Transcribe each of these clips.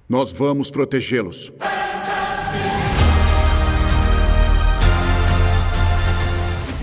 Nós vamos protegê-los.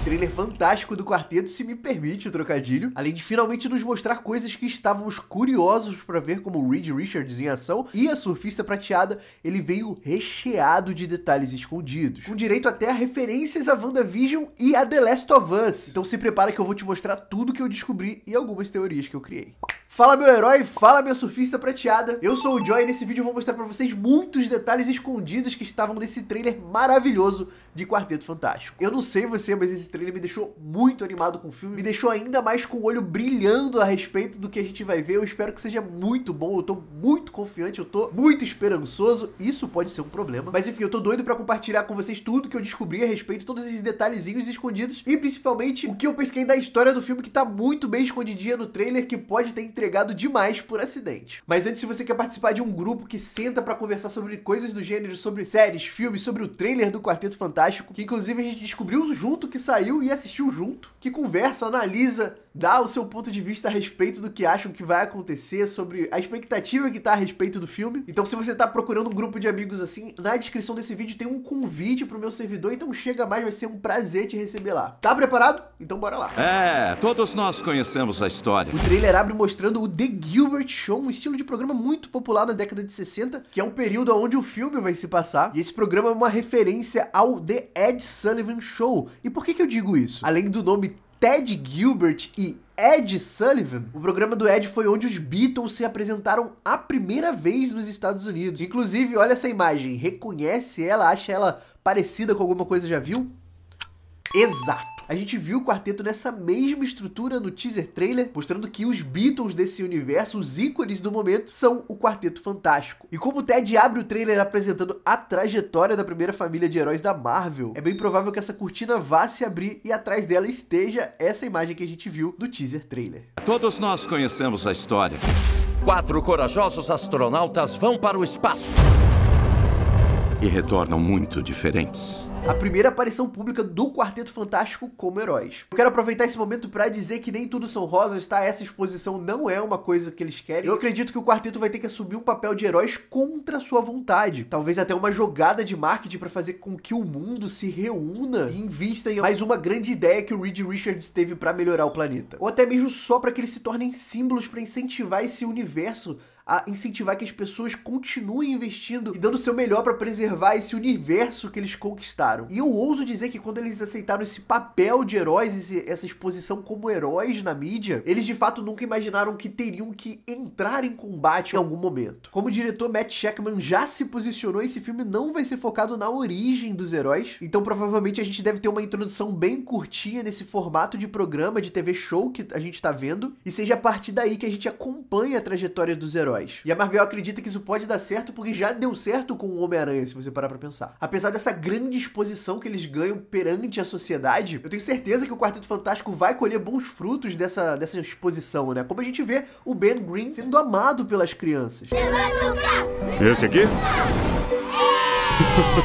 Trailer fantástico do quarteto, se me permite o trocadilho, além de finalmente nos mostrar coisas que estávamos curiosos para ver, como o Reed Richards em ação, e a surfista prateada, ele veio recheado de detalhes escondidos, com direito até a referências a WandaVision e a The Last of Us. Então se prepara que eu vou te mostrar tudo que eu descobri e algumas teorias que eu criei. Fala meu herói, fala minha surfista prateada, eu sou o Joy e nesse vídeo eu vou mostrar pra vocês muitos detalhes escondidos que estavam nesse trailer maravilhoso de Quarteto Fantástico. Eu não sei você, mas esse trailer me deixou muito animado com o filme, me deixou ainda mais com o olho brilhando a respeito do que a gente vai ver. Eu espero que seja muito bom, eu tô muito confiante, eu tô muito esperançoso, isso pode ser um problema, mas enfim, eu tô doido pra compartilhar com vocês tudo que eu descobri a respeito, todos esses detalhezinhos escondidos e principalmente o que eu pesquei da história do filme que tá muito bem escondidinha no trailer, que pode ter entregado demais por acidente. Mas antes, se você quer participar de um grupo que senta pra conversar sobre coisas do gênero, sobre séries, filmes, sobre o trailer do Quarteto Fantástico, que inclusive a gente descobriu junto que saiu e assistiu junto, que conversa, analisa, dá o seu ponto de vista a respeito do que acham que vai acontecer, sobre a expectativa que tá a respeito do filme. Então se você tá procurando um grupo de amigos assim, na descrição desse vídeo tem um convite pro meu servidor, então chega mais, vai ser um prazer te receber lá. Tá preparado? Então bora lá. Todos nós conhecemos a história. O trailer abre mostrando o The Gilbert Show, um estilo de programa muito popular na década de 60, que é um período onde o filme vai se passar, e esse programa é uma referência ao The Ed Sullivan Show. E por que eu digo isso? Além do nome Ted Gilbert e Ed Sullivan, o programa do Ed foi onde os Beatles se apresentaram a primeira vez nos Estados Unidos. Inclusive, olha essa imagem, reconhece ela, acha ela parecida com alguma coisa já viu? Exato! A gente viu o quarteto nessa mesma estrutura no teaser trailer, mostrando que os Beatles desse universo, os ícones do momento, são o Quarteto Fantástico. E como o Ted abre o trailer apresentando a trajetória da primeira família de heróis da Marvel, é bem provável que essa cortina vá se abrir e atrás dela esteja essa imagem que a gente viu no teaser trailer. Todos nós conhecemos a história. 4 corajosos astronautas vão para o espaço e retornam muito diferentes. A primeira aparição pública do Quarteto Fantástico como heróis. Eu quero aproveitar esse momento pra dizer que nem tudo são rosas, tá? Essa exposição não é uma coisa que eles querem. Eu acredito que o quarteto vai ter que assumir um papel de heróis contra sua vontade. Talvez até uma jogada de marketing pra fazer com que o mundo se reúna e invista em mais uma grande ideia que o Reed Richards teve pra melhorar o planeta. Ou até mesmo só pra que eles se tornem símbolos pra incentivar esse universo, a incentivar que as pessoas continuem investindo e dando o seu melhor para preservar esse universo que eles conquistaram. E eu ouso dizer que quando eles aceitaram esse papel de heróis, essa exposição como heróis na mídia, eles de fato nunca imaginaram que teriam que entrar em combate em algum momento. Como o diretor Matt Shakman já se posicionou, esse filme não vai ser focado na origem dos heróis, então provavelmente a gente deve ter uma introdução bem curtinha nesse formato de programa de TV show que a gente tá vendo, e seja a partir daí que a gente acompanha a trajetória dos heróis. E a Marvel acredita que isso pode dar certo porque já deu certo com o Homem-Aranha, se você parar pra pensar. Apesar dessa grande exposição que eles ganham perante a sociedade, eu tenho certeza que o Quarteto Fantástico vai colher bons frutos dessa exposição, né? Como a gente vê o Ben Green sendo amado pelas crianças. Esse aqui?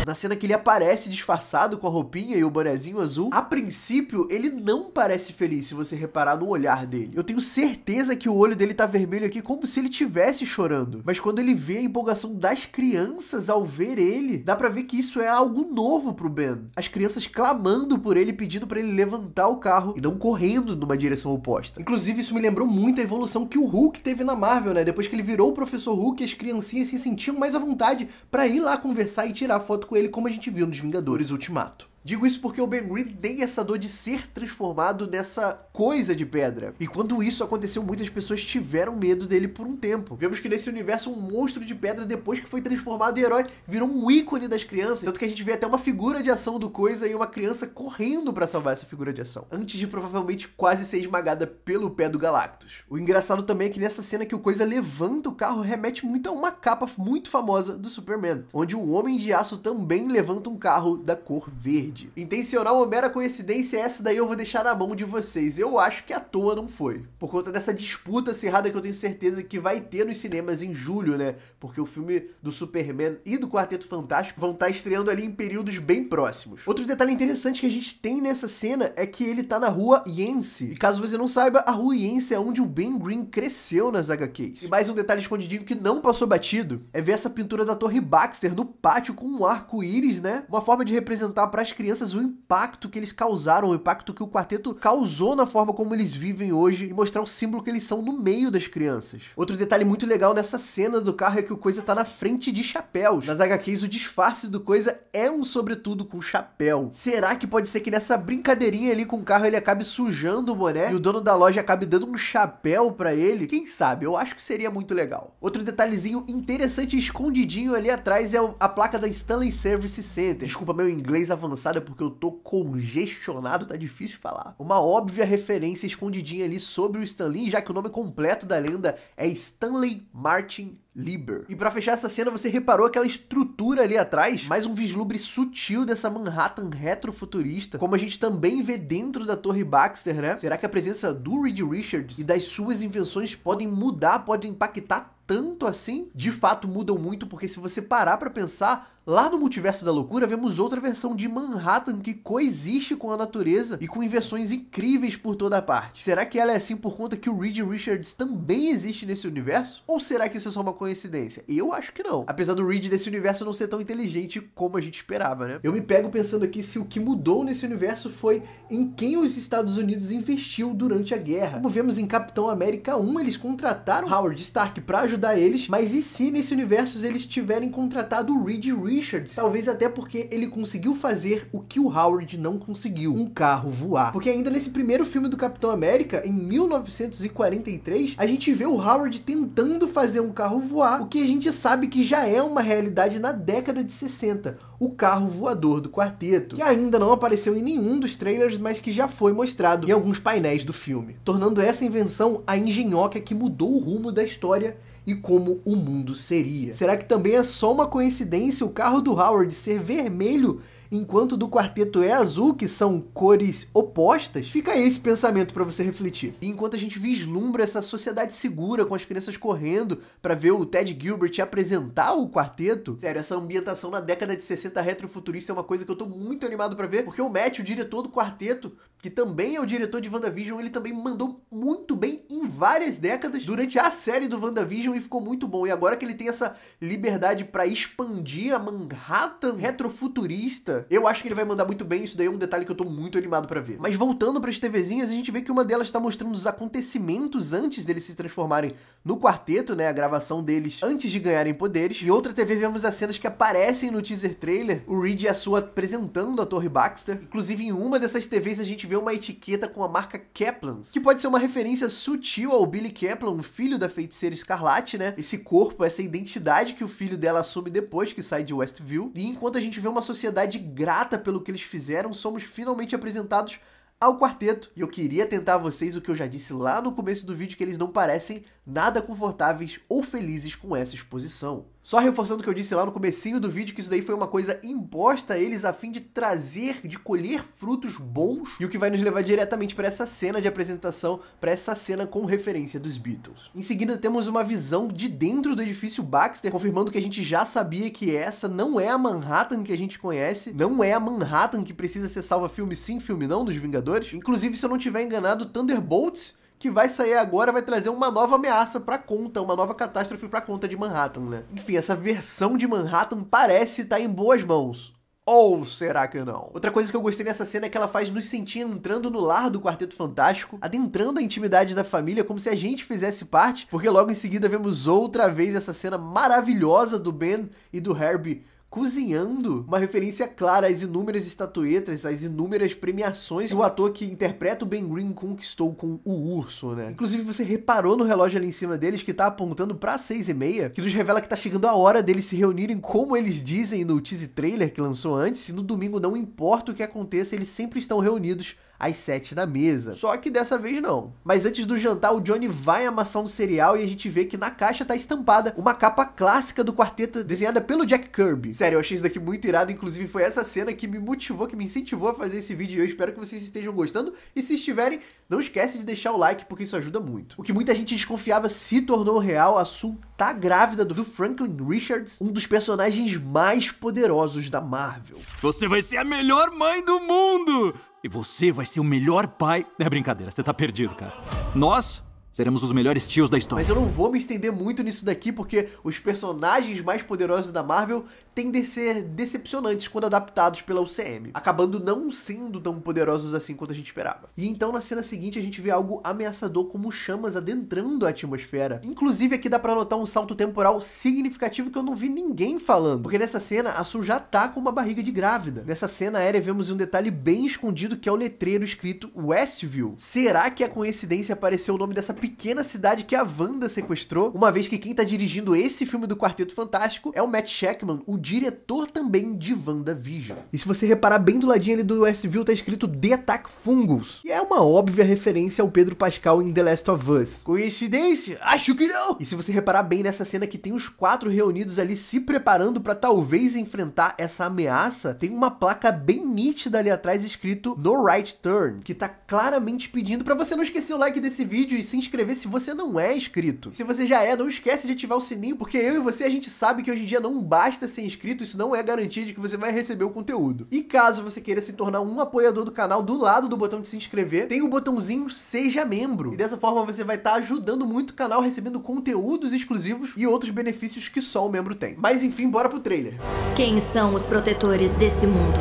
Na cena que ele aparece disfarçado com a roupinha e o bonezinho azul, a princípio ele não parece feliz se você reparar no olhar dele. Eu tenho certeza que o olho dele tá vermelho aqui como se ele estivesse chorando. Mas quando ele vê a empolgação das crianças ao ver ele, dá pra ver que isso é algo novo pro Ben. As crianças clamando por ele, pedindo pra ele levantar o carro e não correndo numa direção oposta. Inclusive isso me lembrou muito a evolução que o Hulk teve na Marvel, né? Depois que ele virou o Professor Hulk, as criancinhas se sentiam mais à vontade pra ir lá conversar e tirar foto com ele, como a gente viu nos Vingadores Ultimato. Digo isso porque o Ben Green tem essa dor de ser transformado nessa coisa de pedra. E quando isso aconteceu, muitas pessoas tiveram medo dele por um tempo. Vemos que nesse universo um monstro de pedra, depois que foi transformado em herói, virou um ícone das crianças. Tanto que a gente vê até uma figura de ação do Coisa e uma criança correndo pra salvar essa figura de ação, antes de provavelmente quase ser esmagada pelo pé do Galactus. O engraçado também é que nessa cena que o Coisa levanta o carro, remete muito a uma capa muito famosa do Superman, onde o Homem de Aço também levanta um carro da cor verde. verde. Intencional ou mera coincidência, essa daí eu vou deixar na mão de vocês. Eu acho que à toa não foi. Por conta dessa disputa acirrada que eu tenho certeza que vai ter nos cinemas em julho, né? Porque o filme do Superman e do Quarteto Fantástico vão estar estreando ali em períodos bem próximos. Outro detalhe interessante que a gente tem nessa cena é que ele tá na rua Yancey. E caso você não saiba, a rua Yancey é onde o Ben Grimm cresceu nas HQs. E mais um detalhe escondidinho que não passou batido é ver essa pintura da Torre Baxter no pátio com um arco-íris, né? Uma forma de representar para as crianças o impacto que eles causaram, o impacto que o quarteto causou na forma como eles vivem hoje e mostrar o símbolo que eles são no meio das crianças. Outro detalhe muito legal nessa cena do carro é que o Coisa tá na frente de chapéus. Nas HQs, o disfarce do Coisa é um sobretudo com chapéu. Será que pode ser que nessa brincadeirinha ali com o carro ele acabe sujando o boné e o dono da loja acabe dando um chapéu pra ele? Quem sabe? Eu acho que seria muito legal. Outro detalhezinho interessante e escondidinho ali atrás é a placa da Stanley Service Center. Desculpa meu inglês avançado, é porque eu tô congestionado, tá difícil de falar. Uma óbvia referência escondidinha ali sobre o Stan Lee, já que o nome completo da lenda é Stanley Martin Lieber. E pra fechar essa cena, você reparou aquela estrutura ali atrás? Mais um vislumbre sutil dessa Manhattan retrofuturista, como a gente também vê dentro da Torre Baxter, né? Será que a presença do Reed Richards e das suas invenções podem mudar, podem impactar tanto assim? De fato mudam muito, porque se você parar pra pensar, lá no Multiverso da Loucura vemos outra versão de Manhattan que coexiste com a natureza e com invenções incríveis por toda a parte. Será que ela é assim por conta que o Reed Richards também existe nesse universo? Ou será que isso é só uma coincidência? Eu acho que não. Apesar do Reed desse universo não ser tão inteligente como a gente esperava, né? Eu me pego pensando aqui se o que mudou nesse universo foi em quem os Estados Unidos investiu durante a guerra. Como vemos em Capitão América 1, eles contrataram Howard Stark pra ajudar eles, mas e se nesse universo eles tiverem contratado o Reed Richards? Talvez até porque ele conseguiu fazer o que o Howard não conseguiu, um carro voar. Porque ainda nesse primeiro filme do Capitão América, em 1943, a gente vê o Howard tentando fazer um carro voar, o que a gente sabe que já é uma realidade na década de 60, o carro voador do quarteto, que ainda não apareceu em nenhum dos trailers, mas que já foi mostrado em alguns painéis do filme, tornando essa invenção a engenhoca que mudou o rumo da história e como o mundo seria. Será que também é só uma coincidência o carro do Howard ser vermelho enquanto o do quarteto é azul, que são cores opostas? Fica aí esse pensamento para você refletir. E enquanto a gente vislumbra essa sociedade segura com as crianças correndo para ver o Ted Gilbert apresentar o quarteto, sério, essa ambientação na década de 60 retrofuturista é uma coisa que eu tô muito animado para ver, porque o Matt, o diretor do quarteto, que também é o diretor de WandaVision, ele também mandou muito bem em várias décadas durante a série do WandaVision e ficou muito bom. E agora que ele tem essa liberdade para expandir a Manhattan retrofuturista, eu acho que ele vai mandar muito bem. Isso daí é um detalhe que eu tô muito animado pra ver. Mas voltando pras TVzinhas, a gente vê que uma delas tá mostrando os acontecimentos antes deles se transformarem no quarteto, né? A gravação deles antes de ganharem poderes. Em outra TV vemos as cenas que aparecem no teaser trailer, o Reed e a Sue apresentando a Torre Baxter. Inclusive em uma dessas TVs a gente vê uma etiqueta com a marca Kaplans, que pode ser uma referência sutil ao Billy Kaplan, filho da Feiticeira Escarlate, né? Esse corpo, essa identidade que o filho dela assume depois que sai de Westview. E enquanto a gente vê uma sociedade grata pelo que eles fizeram, somos finalmente apresentados ao quarteto. E eu queria tentar a vocês o que eu já disse lá no começo do vídeo, que eles não parecem nada confortáveis ou felizes com essa exposição. Só reforçando o que eu disse lá no comecinho do vídeo, que isso daí foi uma coisa imposta a eles a fim de trazer, de colher frutos bons, e o que vai nos levar diretamente para essa cena de apresentação, para essa cena com referência dos Beatles. Em seguida temos uma visão de dentro do edifício Baxter, confirmando que a gente já sabia que essa não é a Manhattan que a gente conhece, não é a Manhattan que precisa ser salva filme sim, filme não, dos Vingadores. Inclusive, se eu não estiver enganado, Thunderbolts, que vai sair agora, vai trazer uma nova ameaça pra conta, uma nova catástrofe pra conta de Manhattan, né? Enfim, essa versão de Manhattan parece estar em boas mãos. Ou será que não? Outra coisa que eu gostei nessa cena é que ela faz nos sentir entrando no lar do Quarteto Fantástico, adentrando a intimidade da família, como se a gente fizesse parte, porque logo em seguida vemos outra vez essa cena maravilhosa do Ben e do Herbie cozinhando, uma referência clara às inúmeras estatuetas, às inúmeras premiações que o ator que interpreta o Ben Grimm conquistou com o urso, né? Inclusive, você reparou no relógio ali em cima deles que tá apontando pra 6h30, que nos revela que tá chegando a hora deles se reunirem como eles dizem no teaser trailer que lançou antes, e no domingo não importa o que aconteça, eles sempre estão reunidos às 7 na mesa. Só que dessa vez não. Mas antes do jantar, o Johnny vai amassar um cereal e a gente vê que na caixa tá estampada uma capa clássica do quarteto desenhada pelo Jack Kirby. Sério, eu achei isso daqui muito irado, inclusive foi essa cena que me motivou, que me incentivou a fazer esse vídeo e eu espero que vocês estejam gostando. E se estiverem, não esquece de deixar o like porque isso ajuda muito. O que muita gente desconfiava se tornou real, a Sue tá grávida do Franklin Richards, um dos personagens mais poderosos da Marvel. Você vai ser a melhor mãe do mundo! E você vai ser o melhor pai... É brincadeira, você tá perdido, cara. Nós seremos os melhores tios da história. Mas eu não vou me estender muito nisso daqui, porque os personagens mais poderosos da Marvel tendem a ser decepcionantes quando adaptados pela UCM, acabando não sendo tão poderosos assim quanto a gente esperava. E então na cena seguinte a gente vê algo ameaçador como chamas adentrando a atmosfera. Inclusive aqui dá pra notar um salto temporal significativo que eu não vi ninguém falando, porque nessa cena a Sue já tá com uma barriga de grávida. Nessa cena aérea vemos um detalhe bem escondido que é o letreiro escrito Westview. Será que é coincidência aparecer o nome dessa pequena cidade que a Wanda sequestrou, uma vez que quem tá dirigindo esse filme do Quarteto Fantástico é o Matt Shakman, o diretor também de WandaVision. E se você reparar bem do ladinho ali do Westview tá escrito The Attack Fungus, que é uma óbvia referência ao Pedro Pascal em The Last of Us. Coincidência? Acho que não! E se você reparar bem nessa cena que tem os 4 reunidos ali se preparando pra talvez enfrentar essa ameaça, tem uma placa bem nítida ali atrás escrito No Right Turn, que tá claramente pedindo pra você não esquecer o like desse vídeo e se inscrever se você não é inscrito. Se você já é, não esquece de ativar o sininho, porque eu e você a gente sabe que hoje em dia não basta ser inscrito, isso não é garantia de que você vai receber o conteúdo. E caso você queira se tornar um apoiador do canal, do lado do botão de se inscrever, tem o botãozinho Seja Membro. E dessa forma você vai estar ajudando muito o canal, recebendo conteúdos exclusivos e outros benefícios que só o membro tem. Mas enfim, bora pro trailer. Quem são os protetores desse mundo?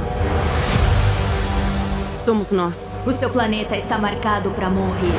Somos nós. O seu planeta está marcado para morrer.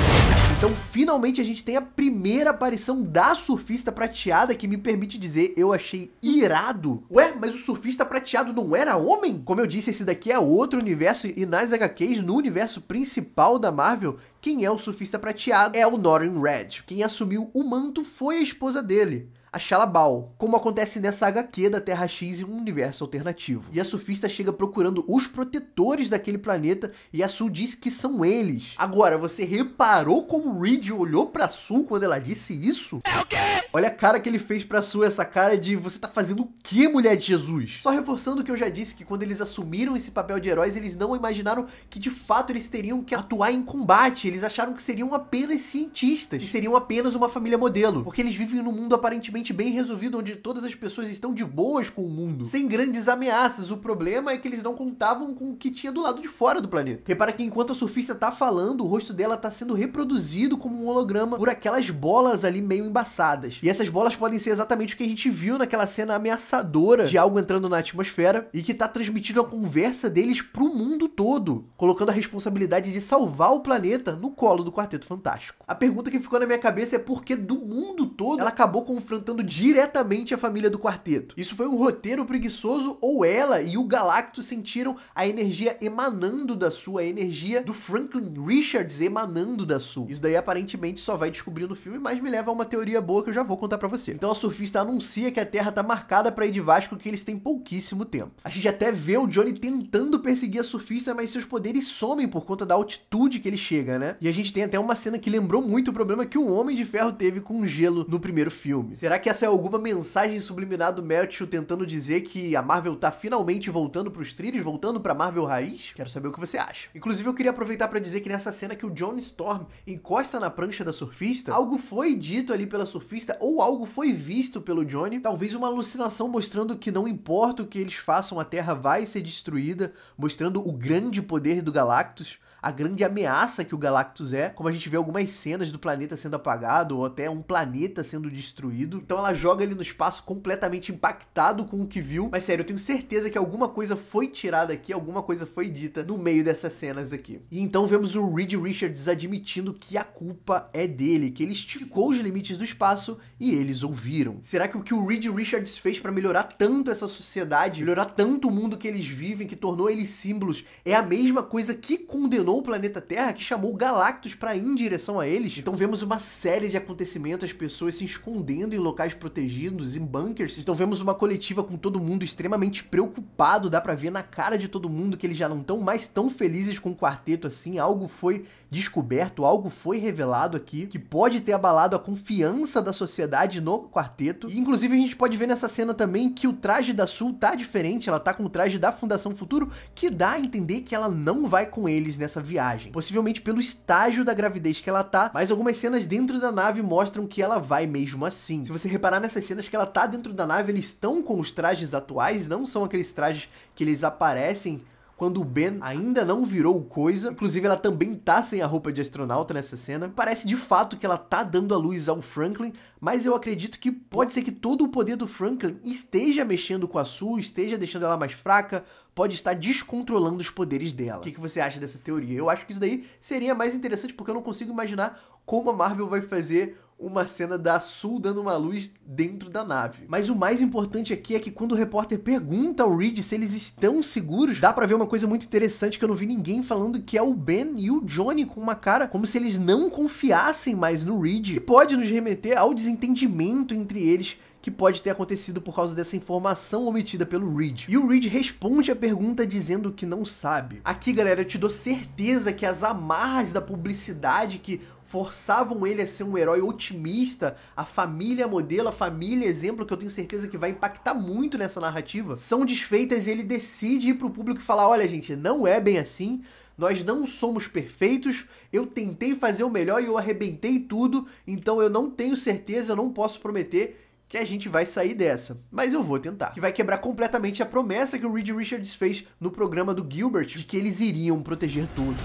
Então, finalmente a gente tem a primeira aparição da Surfista Prateada, que me permite dizer, eu achei irado. Ué, mas o Surfista Prateado não era homem? Como eu disse, esse daqui é outro universo e nas HQs, no universo principal da Marvel, quem é o Surfista Prateado é o Norrin Red. Quem assumiu o manto foi a esposa dele, a Shalla-Bal, como acontece nessa HQ da Terra X em um universo alternativo. E a surfista chega procurando os protetores daquele planeta e a Sue diz que são eles. Agora, você reparou como o Reed olhou pra Sue quando ela disse isso? É o quê? Olha a cara que ele fez pra Sue, essa cara de você tá fazendo o quê, mulher de Jesus? Só reforçando o que eu já disse, que quando eles assumiram esse papel de heróis, eles não imaginaram que de fato eles teriam que atuar em combate. Eles acharam que seriam apenas cientistas, que seriam apenas uma família modelo, porque eles vivem num mundo aparentemente bem resolvido, onde todas as pessoas estão de boas com o mundo, sem grandes ameaças. O problema é que eles não contavam com o que tinha do lado de fora do planeta. Repara que enquanto a surfista tá falando, o rosto dela tá sendo reproduzido como um holograma por aquelas bolas ali meio embaçadas. E essas bolas podem ser exatamente o que a gente viu naquela cena ameaçadora de algo entrando na atmosfera e que tá transmitindo a conversa deles pro mundo todo, colocando a responsabilidade de salvar o planeta no colo do Quarteto Fantástico. A pergunta que ficou na minha cabeça é por que do mundo todo ela acabou confrontando diretamente a família do quarteto. Isso foi um roteiro preguiçoso ou ela e o Galactus sentiram a energia emanando da Sue, a energia do Franklin Richards emanando da Sue. Isso daí aparentemente só vai descobrir no filme, mas me leva a uma teoria boa que eu já vou contar pra você. Então a surfista anuncia que a Terra tá marcada pra ir de Vasco, que eles têm pouquíssimo tempo. A gente até vê o Johnny tentando perseguir a surfista, mas seus poderes somem por conta da altitude que ele chega, né? E a gente tem até uma cena que lembrou muito o problema que o Homem de Ferro teve com o gelo no primeiro filme. Será que essa é alguma mensagem subliminar do Melchior tentando dizer que a Marvel tá finalmente voltando pros trilhos, voltando pra Marvel raiz? Quero saber o que você acha. Inclusive eu queria aproveitar pra dizer que nessa cena que o Johnny Storm encosta na prancha da surfista, algo foi dito ali pela surfista ou algo foi visto pelo Johnny, talvez uma alucinação mostrando que não importa o que eles façam, a Terra vai ser destruída, mostrando o grande poder do Galactus, a grande ameaça que o Galactus é, como a gente vê algumas cenas do planeta sendo apagado, ou até um planeta sendo destruído. Então ela joga ali no espaço completamente impactado com o que viu, mas sério, eu tenho certeza que alguma coisa foi tirada aqui, alguma coisa foi dita no meio dessas cenas aqui. E então vemos o Reed Richards admitindo que a culpa é dele, que ele esticou os limites do espaço e eles ouviram. Será que o que o Reed Richards fez para melhorar tanto essa sociedade, melhorar tanto o mundo que eles vivem, que tornou eles símbolos, é a mesma coisa que condenou dominou o planeta Terra que chamou o Galactus pra ir em direção a eles. Então vemos uma série de acontecimentos, as pessoas se escondendo em locais protegidos, em bunkers. Então vemos uma coletiva com todo mundo extremamente preocupado, dá pra ver na cara de todo mundo que eles já não estão mais tão felizes com o quarteto assim, algo foi descoberto, algo foi revelado aqui, que pode ter abalado a confiança da sociedade no quarteto. E inclusive a gente pode ver nessa cena também que o traje da Sul tá diferente, ela tá com o traje da Fundação Futuro, que dá a entender que ela não vai com eles nessa viagem. Possivelmente pelo estágio da gravidez que ela tá, mas algumas cenas dentro da nave mostram que ela vai mesmo assim. Se você reparar nessas cenas que ela tá dentro da nave, eles estão com os trajes atuais, não são aqueles trajes que eles aparecem quando o Ben ainda não virou coisa. Inclusive, ela também tá sem a roupa de astronauta nessa cena. Parece de fato que ela tá dando a luz ao Franklin, mas eu acredito que pode ser que todo o poder do Franklin esteja mexendo com a Sue, esteja deixando ela mais fraca, pode estar descontrolando os poderes dela. O que você acha dessa teoria? Eu acho que isso daí seria mais interessante, porque eu não consigo imaginar como a Marvel vai fazer uma cena da Sul dando uma luz dentro da nave. Mas o mais importante aqui é que quando o repórter pergunta ao Reed se eles estão seguros, dá pra ver uma coisa muito interessante que eu não vi ninguém falando, que é o Ben e o Johnny com uma cara como se eles não confiassem mais no Reed, que pode nos remeter ao desentendimento entre eles que pode ter acontecido por causa dessa informação omitida pelo Reed. E o Reed responde a pergunta dizendo que não sabe. Aqui, galera, eu te dou certeza que as amarras da publicidade que forçavam ele a ser um herói otimista, a família modelo, a família exemplo, que eu tenho certeza que vai impactar muito nessa narrativa, são desfeitas e ele decide ir pro público e falar: olha, gente, não é bem assim, nós não somos perfeitos, eu tentei fazer o melhor e eu arrebentei tudo, então eu não tenho certeza, eu não posso prometer que a gente vai sair dessa, mas eu vou tentar. Que vai quebrar completamente a promessa que o Reed Richards fez no programa do Gilbert, de que eles iriam proteger todos.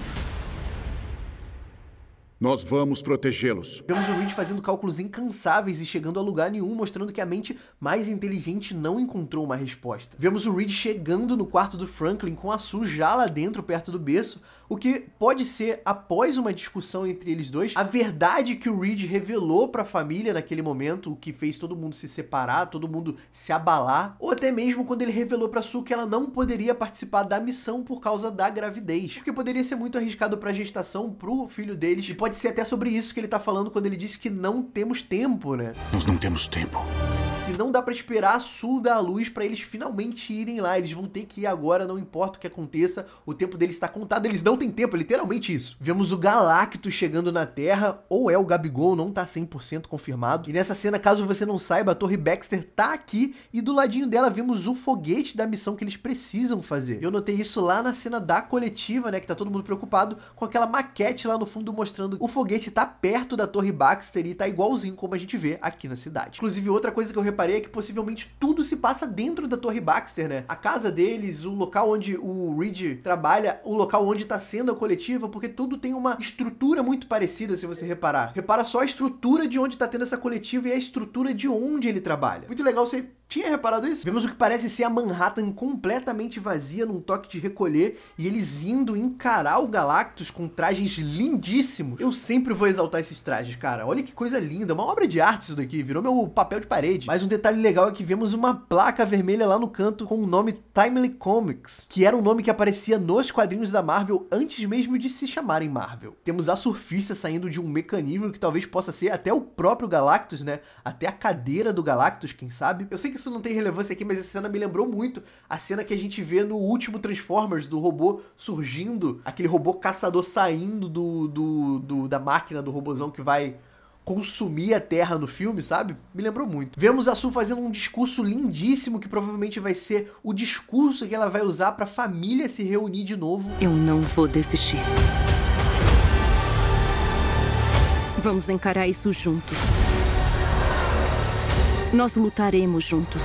Nós vamos protegê-los. Vemos o Reed fazendo cálculos incansáveis e chegando a lugar nenhum, mostrando que a mente mais inteligente não encontrou uma resposta. Vemos o Reed chegando no quarto do Franklin com a Sue já lá dentro, perto do berço, o que pode ser, após uma discussão entre eles dois, a verdade que o Reed revelou para a família naquele momento, o que fez todo mundo se separar, todo mundo se abalar, ou até mesmo quando ele revelou para Sue que ela não poderia participar da missão por causa da gravidez, porque poderia ser muito arriscado para a gestação pro filho deles, e pode ser até sobre isso que ele tá falando quando ele disse que não temos tempo, né? Nós não temos tempo. E não dá pra esperar a Sue dar a luz pra eles finalmente irem lá. Eles vão ter que ir agora, não importa o que aconteça. O tempo deles está contado. Eles não têm tempo, é literalmente isso. Vemos o Galactus chegando na Terra, ou é o Gabigol, não tá 100% confirmado. E nessa cena, caso você não saiba, a Torre Baxter tá aqui e do ladinho dela vemos o foguete da missão que eles precisam fazer. Eu notei isso lá na cena da coletiva, né, que tá todo mundo preocupado, com aquela maquete lá no fundo mostrando o foguete tá perto da Torre Baxter e tá igualzinho como a gente vê aqui na cidade. Inclusive, outra coisa que eu reparei é que possivelmente tudo se passa dentro da Torre Baxter, né? A casa deles, o local onde o Reed trabalha, o local onde tá sendo a coletiva, porque tudo tem uma estrutura muito parecida, se você reparar. Repara só a estrutura de onde tá tendo essa coletiva e a estrutura de onde ele trabalha. Muito legal, você tinha reparado isso? Vemos o que parece ser a Manhattan completamente vazia num toque de recolher e eles indo encarar o Galactus com trajes lindíssimos. Eu sempre vou exaltar esses trajes, cara. Olha que coisa linda, uma obra de arte isso daqui, virou meu papel de parede. Mas um detalhe legal é que vemos uma placa vermelha lá no canto com o nome Timely Comics, que era um nome que aparecia nos quadrinhos da Marvel antes mesmo de se chamarem Marvel. Temos a surfista saindo de um mecanismo que talvez possa ser até o próprio Galactus, né? Até a cadeira do Galactus, quem sabe? Eu sei que isso não tem relevância aqui, mas essa cena me lembrou muito a cena que a gente vê no último Transformers, do robô surgindo, aquele robô caçador saindo da máquina do robôzão que vai consumir a Terra no filme, sabe? Me lembrou muito. Vemos a Sue fazendo um discurso lindíssimo, que provavelmente vai ser o discurso que ela vai usar pra família se reunir de novo. Eu não vou desistir. Vamos encarar isso juntos. Nós lutaremos juntos.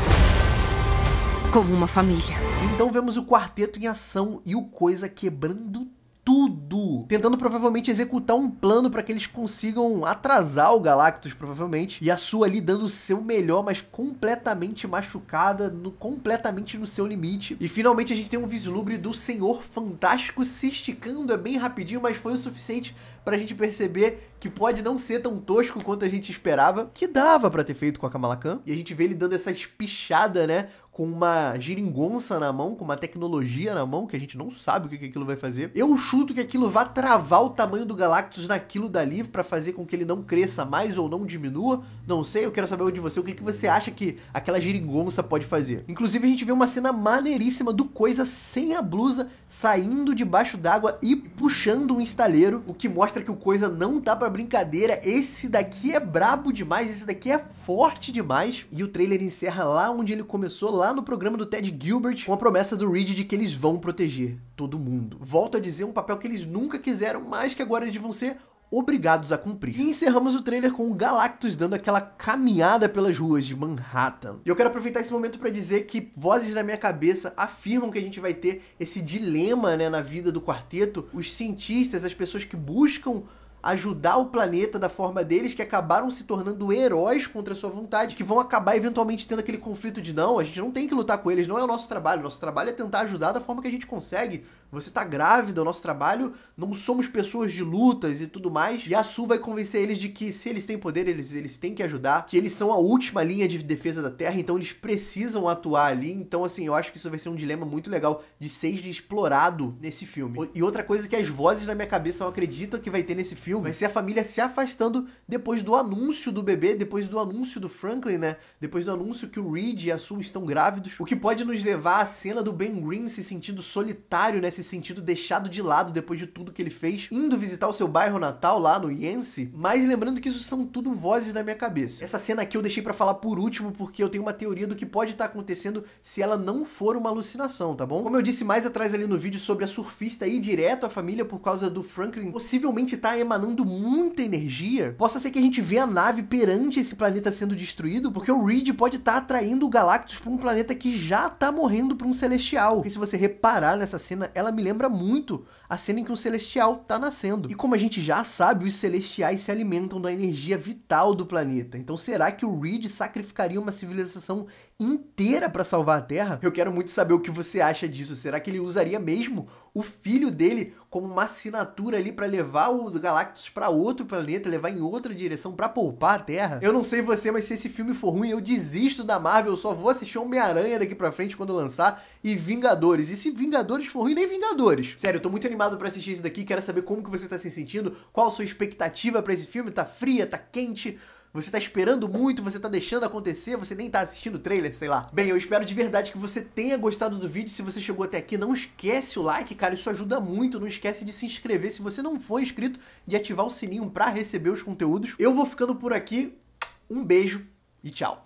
Como uma família. Então vemos o quarteto em ação e o Coisa quebrando tudo, tentando provavelmente executar um plano para que eles consigam atrasar o Galactus, provavelmente, e a Sue ali dando o seu melhor, mas completamente machucada, completamente no seu limite. E finalmente a gente tem um vislumbre do Senhor Fantástico se esticando, é bem rapidinho, mas foi o suficiente pra gente perceber que pode não ser tão tosco quanto a gente esperava, que dava pra ter feito com a Kamala Khan. E a gente vê ele dando essa espichada, né, com uma geringonça na mão, com uma tecnologia na mão, que a gente não sabe o que aquilo vai fazer. Eu chuto que aquilo vai travar o tamanho do Galactus naquilo dali pra fazer com que ele não cresça mais ou não diminua. Não sei, eu quero saber de você, o que você acha que aquela geringonça pode fazer. Inclusive a gente vê uma cena maneiríssima do Coisa sem a blusa, saindo debaixo d'água e puxando um estaleiro, o que mostra que o Coisa não tá pra brincadeira. Esse daqui é brabo demais, esse daqui é forte demais. E o trailer encerra lá onde ele começou, lá no programa do Ted Gilbert, com a promessa do Reed de que eles vão proteger todo mundo. Volto a dizer, um papel que eles nunca quiseram, mas que agora eles vão ser obrigados a cumprir. E encerramos o trailer com o Galactus dando aquela caminhada pelas ruas de Manhattan. E eu quero aproveitar esse momento para dizer que vozes na minha cabeça afirmam que a gente vai ter esse dilema, né, na vida do quarteto. Os cientistas, as pessoas que buscam ajudar o planeta da forma deles, que acabaram se tornando heróis contra a sua vontade, que vão acabar eventualmente tendo aquele conflito de não, a gente não tem que lutar com eles, não é o nosso trabalho é tentar ajudar da forma que a gente consegue. Você tá grávida, o nosso trabalho, não somos pessoas de lutas e tudo mais. E a Sue vai convencer eles de que se eles têm poder, eles têm que ajudar, que eles são a última linha de defesa da Terra, então eles precisam atuar ali. Então, assim, eu acho que isso vai ser um dilema muito legal de ser explorado nesse filme. E outra coisa que as vozes na minha cabeça eu acredito que vai ter nesse filme, vai ser a família se afastando depois do anúncio do bebê, depois do anúncio do Franklin, né? Depois do anúncio que o Reed e a Sue estão grávidos, o que pode nos levar à cena do Ben Green se sentindo solitário, nesse sentido deixado de lado depois de tudo que ele fez, indo visitar o seu bairro natal lá no Yancey. Mas lembrando que isso são tudo vozes da minha cabeça. Essa cena aqui eu deixei pra falar por último, porque eu tenho uma teoria do que pode estar acontecendo se ela não for uma alucinação, tá bom? Como eu disse mais atrás ali no vídeo sobre a surfista ir direto à família por causa do Franklin possivelmente tá emanando muita energia, possa ser que a gente vê a nave perante esse planeta sendo destruído, porque o Reed pode estar atraindo o Galactus pra um planeta que já tá morrendo pra um Celestial. Porque se você reparar nessa cena, ela me lembra muito a cena em que um Celestial tá nascendo. E como a gente já sabe, os Celestiais se alimentam da energia vital do planeta. Então será que o Reed sacrificaria uma civilização inteira pra salvar a Terra? Eu quero muito saber o que você acha disso. Será que ele usaria mesmo o filho dele como uma assinatura ali pra levar o Galactus pra outro planeta, levar em outra direção pra poupar a Terra? Eu não sei você, mas se esse filme for ruim, eu desisto da Marvel. Eu só vou assistir Homem-Aranha daqui pra frente quando lançar e Vingadores. E se Vingadores for ruim, nem Vingadores. Sério, eu tô muito animado pra assistir isso daqui. Quero saber como que você tá se sentindo, qual a sua expectativa pra esse filme. Tá fria, tá quente? Você tá esperando muito, você tá deixando acontecer, você nem tá assistindo o trailer, sei lá. Bem, eu espero de verdade que você tenha gostado do vídeo. Se você chegou até aqui, não esquece o like, cara, isso ajuda muito. Não esquece de se inscrever se você não for inscrito, de ativar o sininho pra receber os conteúdos. Eu vou ficando por aqui, um beijo e tchau.